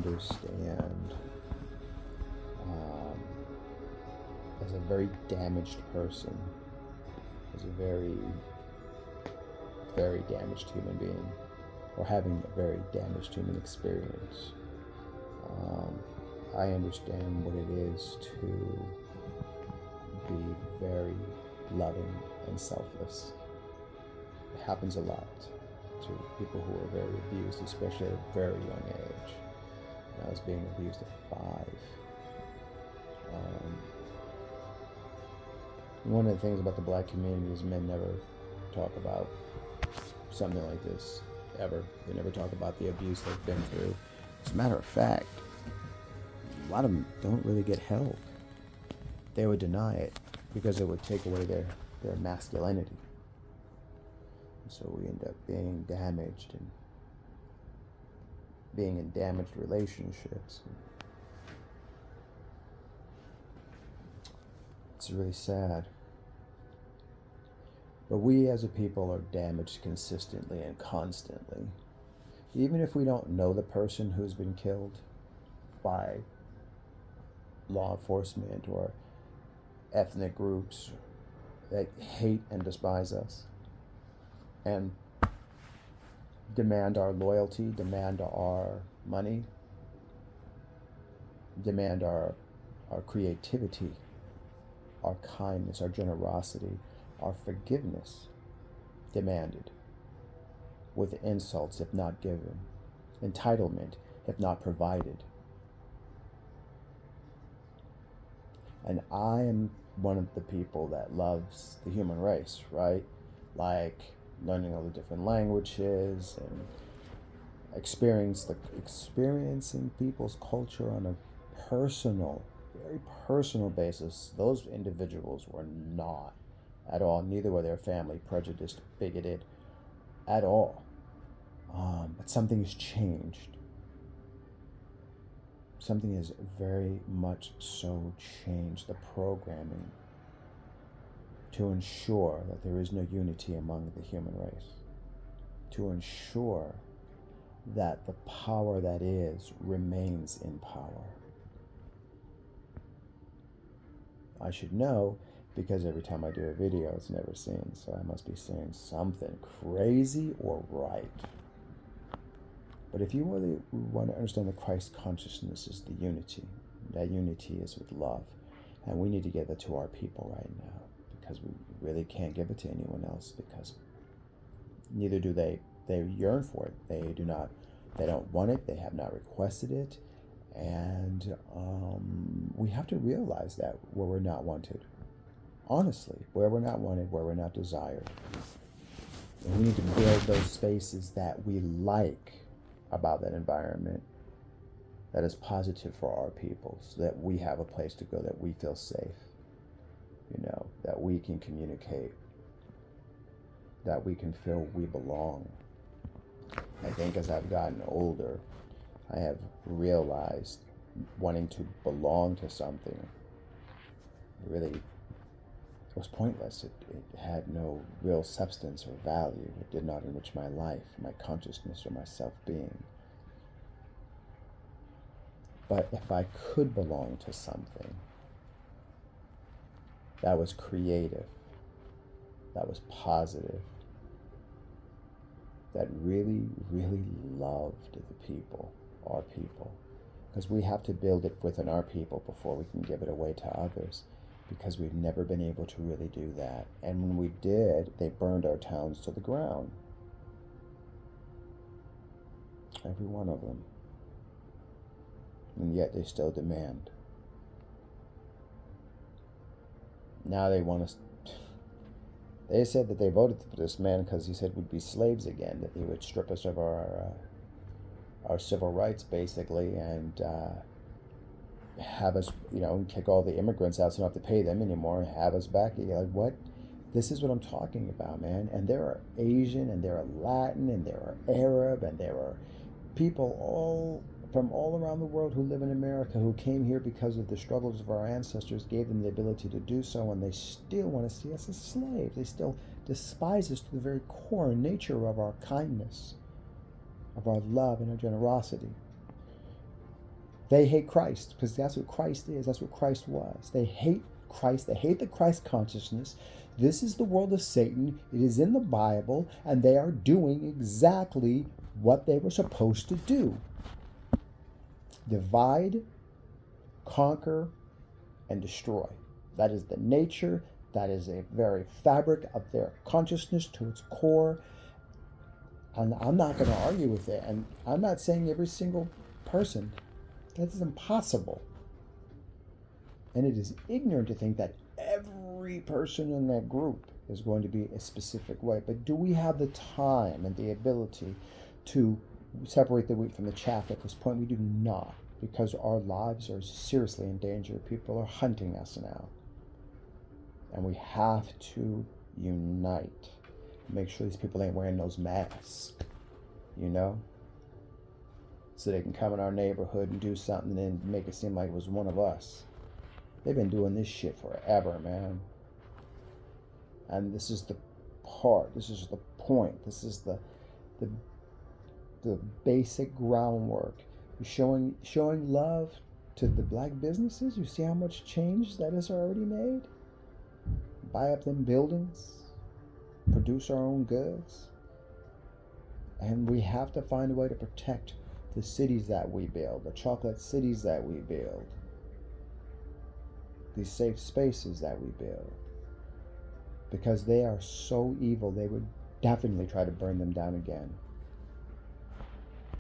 understand, um, as a very damaged person, as a very, very damaged human being, or having a very damaged human experience. Um, I understand what it is to be very loving and selfless. It happens a lot to people who are very abused, especially at a very young age. And I was being abused at 5. Um, one of the things about the black community is men never talk about something like this ever. They never talk about the abuse they've been through. As a matter of fact, a lot of them don't really get help. They would deny it because it would take away their masculinity. So we end up being damaged and being in damaged relationships. It's really sad. But we as a people are damaged consistently and constantly. Even if we don't know the person who's been killed by law enforcement or ethnic groups that hate and despise us and demand our loyalty, demand our money, demand our creativity, our kindness, our generosity, our forgiveness, demanded with insults if not given, entitlement if not provided. And I am one of the people that loves the human race, right? Like learning all the different languages and experiencing people's culture on a personal, very personal basis. Those individuals were not at all, neither were their family prejudiced, bigoted at all. But something has changed. Something has very much so changed the programming to ensure that there is no unity among the human race, to ensure that the power that is remains in power. I should know because every time I do a video, it's never seen, so I must be saying something crazy or right. But if you really want to understand the Christ consciousness is the unity. That unity is with love. And we need to give it to our people right now because we really can't give it to anyone else because neither do they. They yearn for it. They don't want it. They have not requested it. And we have to realize that where we're not wanted. Honestly, where we're not wanted, where we're not desired. And we need to build those spaces that we like about that environment that is positive for our people so that we have a place to go, that we feel safe, that we can communicate, that we can feel we belong. I think as I've gotten older, I have realized wanting to belong to something really was pointless. It had no real substance or value. It did not enrich my life, my consciousness, or my self-being. But if I could belong to something that was creative, that was positive, that really, really loved the people, our people, because we have to build it within our people before we can give it away to others, because we've never been able to really do that. And when we did, they burned our towns to the ground. Every one of them. And yet they still demand. Now they want us. They said that they voted for this man because he said we'd be slaves again, that he would strip us of our civil rights, basically, and have us, kick all the immigrants out so we don't have to pay them anymore and have us back. You're like, what? This is what I'm talking about, man. And there are Asian, and there are Latin, and there are Arab, and there are people from all around the world who live in America who came here because of the struggles of our ancestors, gave them the ability to do so, and they still want to see us as slaves. They still despise us to the very core nature of our kindness, of our love and our generosity. They hate Christ because that's what Christ is. That's what Christ was. They hate Christ. They hate the Christ consciousness. This is the world of Satan. It is in the Bible, and they are doing exactly what they were supposed to do. Divide, conquer, and destroy. That is the nature. That is a very fabric of their consciousness to its core. And I'm not going to argue with it. And I'm not saying every single person. That is impossible. And it is ignorant to think that every person in that group is going to be a specific way. But do we have the time and the ability to separate the wheat from the chaff at this point? We do not, because our lives are seriously in danger. People are hunting us now. And we have to unite. Make sure these people ain't wearing those masks, you know? So they can come in our neighborhood and do something and make it seem like it was one of us. They've been doing this shit forever, man. And this is the part, this is the point, this is the basic groundwork. You're showing love to the black businesses. You see how much change that has already made? Buy up them buildings, produce our own goods. And we have to find a way to protect the cities that we build, the chocolate cities that we build, these safe spaces that we build. Because they are so evil, they would definitely try to burn them down again.